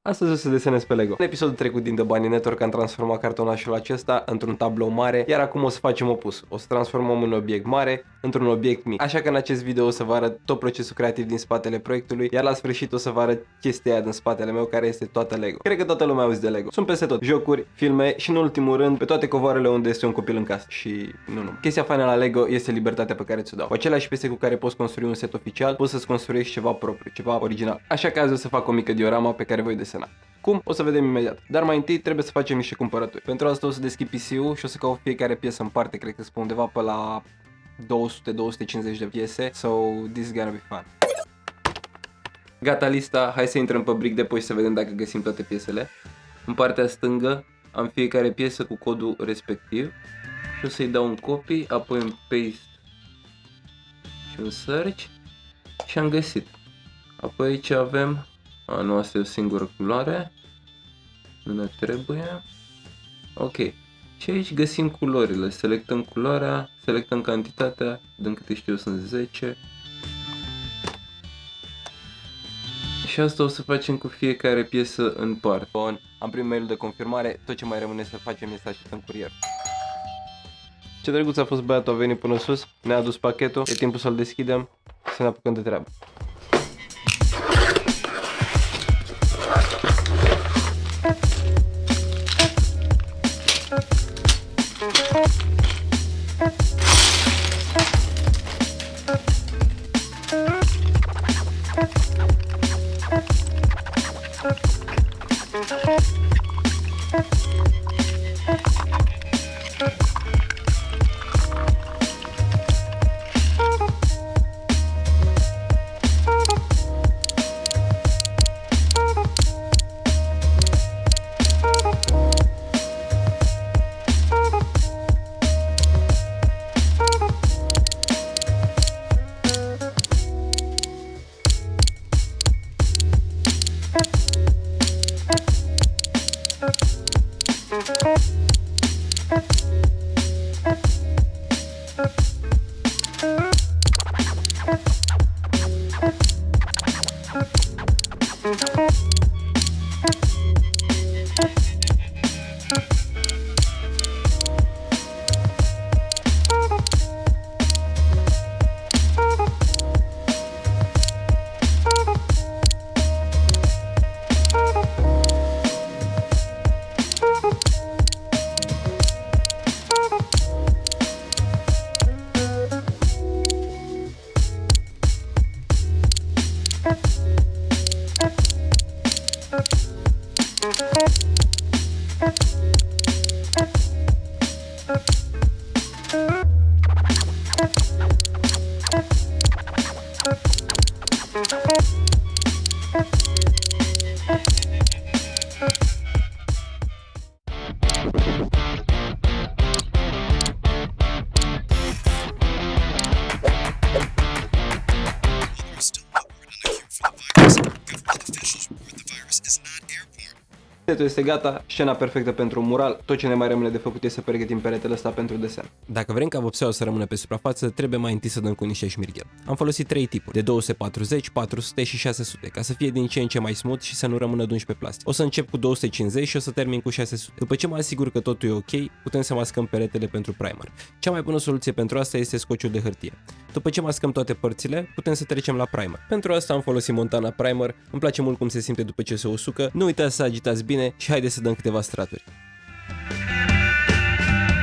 Astăzi o să desenez pe Lego. În episodul trecut din The Bunny Network am transformat cartonașul acesta într-un tablou mare, iar acum o să facem opus. O să transformăm un obiect mare într-un obiect mic. Așa că în acest video o să vă arăt tot procesul creativ din spatele proiectului, iar la sfârșit o să vă arăt chestia aia din spatele meu, care este toată Lego. Cred că toată lumea auzi de Lego. Sunt peste tot. Jocuri, filme și în ultimul rând pe toate covoarele unde este un copil în casă. Și nu. Chestia faină la Lego este libertatea pe care ți-o dau. Cu aceleași piese cu care poți construi un set oficial, poți să-ți construiești ceva propriu, ceva original. Așa că azi o să fac o mică diorama pe care voi desena. Cum? O să vedem imediat. Dar mai întâi trebuie să facem niște cumpărături. Pentru asta o să deschid PC-ul și o să caut fiecare piesă în parte. Cred că sunt undeva pe la 200-250 de piese. So, this is gonna be fun. Gata lista, hai să intrăm pe Brick Depot și să vedem dacă găsim toate piesele. În partea stângă am fiecare piesă cu codul respectiv. Și o să-i dau un copy, apoi un paste și un search. Și am găsit. Apoi aici avem... nu, asta e o singură culoare. Nu ne trebuie. Ok. Și aici găsim culorile. Selectăm culoarea, selectăm cantitatea. Din câte știu sunt 10. Și asta o să facem cu fiecare piesă în parte. Bun, am primit mail de confirmare. Tot ce mai rămâne să facem este să așteptăm curierul. Ce drăguț a fost băiatul, a venit până sus. Ne-a adus pachetul. E timpul să-l deschidem. Să ne apucăm de treabă. Setul este gata, scena perfectă pentru un mural, tot ce ne mai rămâne de făcut este să pregătim peretele ăsta pentru desen. Dacă vrem ca vopseaua să rămână pe suprafață, trebuie mai întâi să dăm cu niște șmirghel. Am folosit 3 tipuri, de 240, 400 și 600, ca să fie din ce în ce mai smooth și să nu rămână dungi pe plastic. O să încep cu 250 și o să termin cu 600. După ce mă asigur că totul e ok, putem să mascăm peretele pentru primer. Cea mai bună soluție pentru asta este scociul de hârtie. După ce mascăm toate părțile, putem să trecem la primer. Pentru asta am folosit Montana Primer, îmi place mult cum se simte după ce se usucă, nu uitați să agitați bine și haideți să dăm câteva straturi.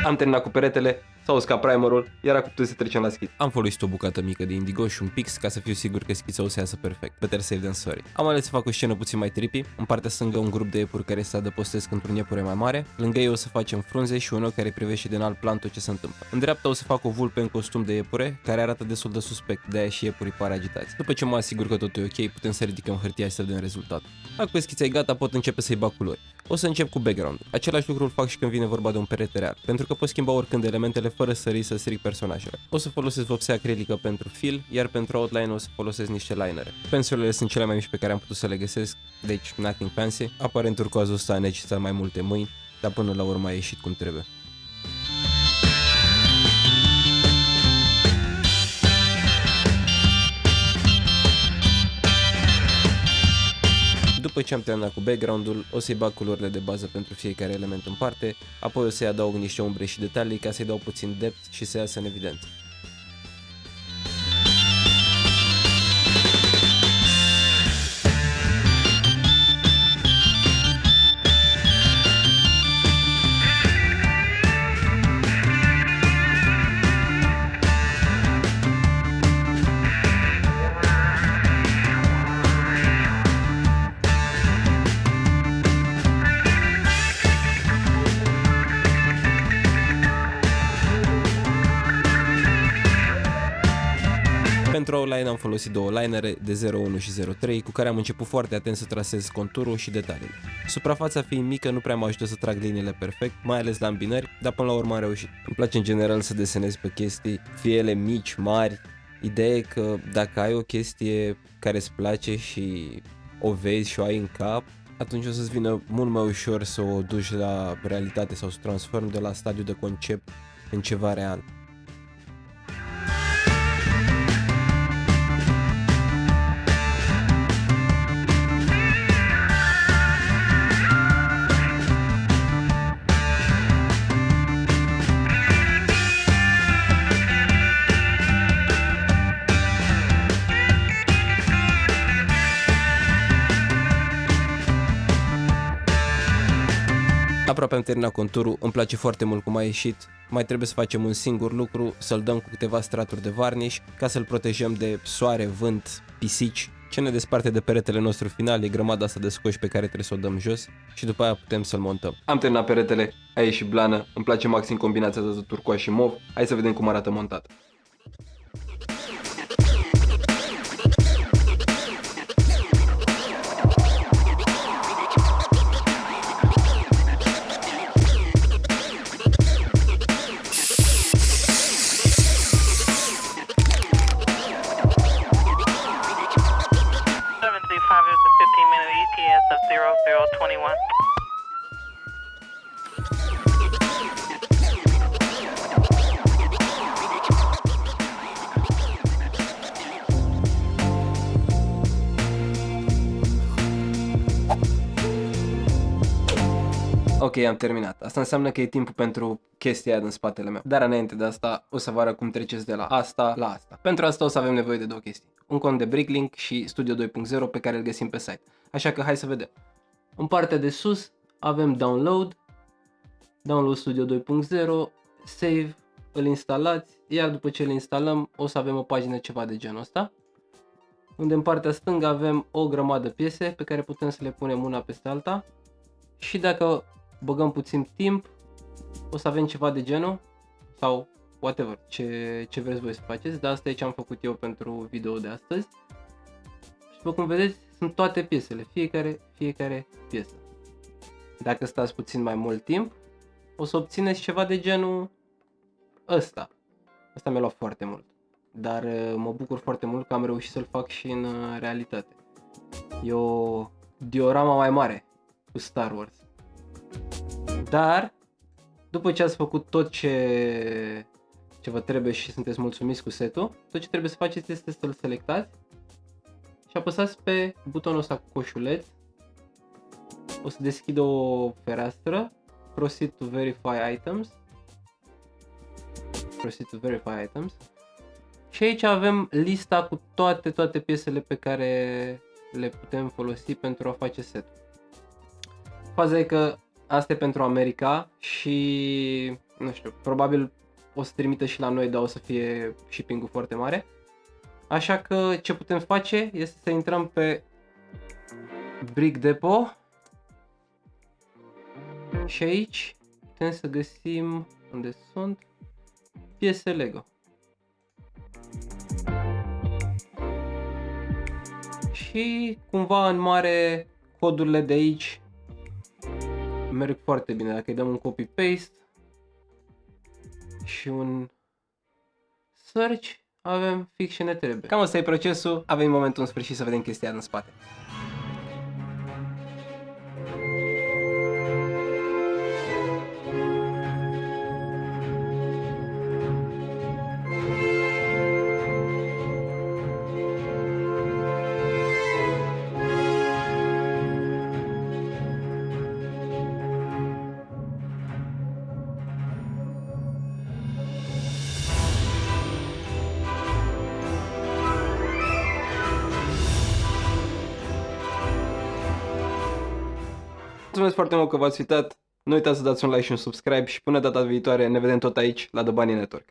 Am terminat cu peretele, s-a uscat primerul, iar acum putem să trecem la schiță. Am folosit o bucată mică de indigo și un pix ca să fiu sigur că schița o să iasă perfect. Better safe than sorry. Am ales să fac o scenă puțin mai trippy. În partea stângă un grup de iepuri care se adăpostesc într-un iepure mai mare. Lângă ei o să facem frunze și un ochi care privește din alt plan tot ce se întâmplă. În dreapta o să fac o vulpe în costum de iepure care arată destul de suspect, de aia și iepurii par agitați. După ce mă asigur că totul e ok, putem să ridicăm hârtia și să vedem rezultatul. Acum schița e gata, pot începe să-i bag culori. O să încep cu background. Același lucru îl fac și când vine vorba de un perete real, pentru că pot schimba oricând elementele fără să risc să stric personajele. O să folosesc vopsea acrilică pentru fill, iar pentru outline o să folosesc niște linere. Pensulele sunt cele mai mici pe care am putut să le găsesc, deci nothing fancy. Aparent turcoazul ăsta necesită mai multe mâini, dar până la urmă a ieșit cum trebuie. După ce am terminat cu background-ul, o să-i bag culorile de bază pentru fiecare element în parte, apoi o să-i adaug niște umbre și detalii ca să-i dau puțin depth și să iasă în evidență. Pentru outline am folosit două linere de 0.1 și 0.3 cu care am început foarte atent să trasez conturul și detaliile. Suprafața fiind mică nu prea mă ajută să trag liniile perfect, mai ales la îmbinări, dar până la urmă am reușit. Îmi place în general să desenez pe chestii, fie ele mici, mari. Ideea e că dacă ai o chestie care îți place și o vezi și o ai în cap, atunci o să-ți vină mult mai ușor să o duci la realitate sau să o transformi de la stadiu de concept în ceva real. Aproape am terminat conturul, îmi place foarte mult cum a ieșit, mai trebuie să facem un singur lucru, să-l dăm cu câteva straturi de varnish ca să-l protejăm de soare, vânt, pisici. Ce ne desparte de peretele nostru final e grămada asta de scoși pe care trebuie să o dăm jos și după aia putem să-l montăm. Am terminat peretele, a ieșit blană, îmi place maxim combinația de turcoaz și mov, hai să vedem cum arată montat. Of 0021. Ok, am terminat. Asta înseamnă că e timpul pentru chestia aia din spatele meu. Dar înainte de asta o să vă arăt cum treceți de la asta la asta. Pentru asta o să avem nevoie de două chestii. Un cont de Bricklink și Studio 2.0 pe care îl găsim pe site. Așa că hai să vedem. În partea de sus avem Download Studio 2.0, Save, îl instalați, iar după ce îl instalăm o să avem o pagină ceva de genul ăsta. Unde în partea stângă avem o grămadă piese pe care putem să le punem una peste alta. Și dacă băgăm puțin timp, o să avem ceva de genul sau whatever, ce vreți voi să faceți, dar asta e ce am făcut eu pentru video de astăzi. Și după cum vedeți, sunt toate piesele, fiecare piesă. Dacă stați puțin mai mult timp, o să obțineți ceva de genul ăsta. Asta mi-a luat foarte mult, dar mă bucur foarte mult că am reușit să-l fac și în realitate. E o diorama mai mare cu Star Wars. Dar după ce ați făcut tot ce vă trebuie și sunteți mulțumiți cu setul, tot ce trebuie să faceți este să-l selectați și apăsați pe butonul ăsta cu coșuleț. O să deschidă o fereastră, Proceed to Verify Items. Și aici avem lista cu toate piesele pe care le putem folosi pentru a face setul. Faza e că asta e pentru America și nu știu, probabil o să trimită și la noi, dar o să fie shipping-ul foarte mare. Așa că ce putem face este să intrăm pe Brick Depot și aici putem să găsim unde sunt piese Lego. Și cumva în mare codurile de aici merg foarte bine. Dacă îi dăm un copy-paste și un search, avem fix ce ne trebuie. Cam asta e procesul, avem momentul în sfârșit să vedem chestia în spate. Mulțumesc foarte mult că v-ați uitat, nu uitați să dați un like și un subscribe și până data viitoare ne vedem tot aici la The Bunny Network.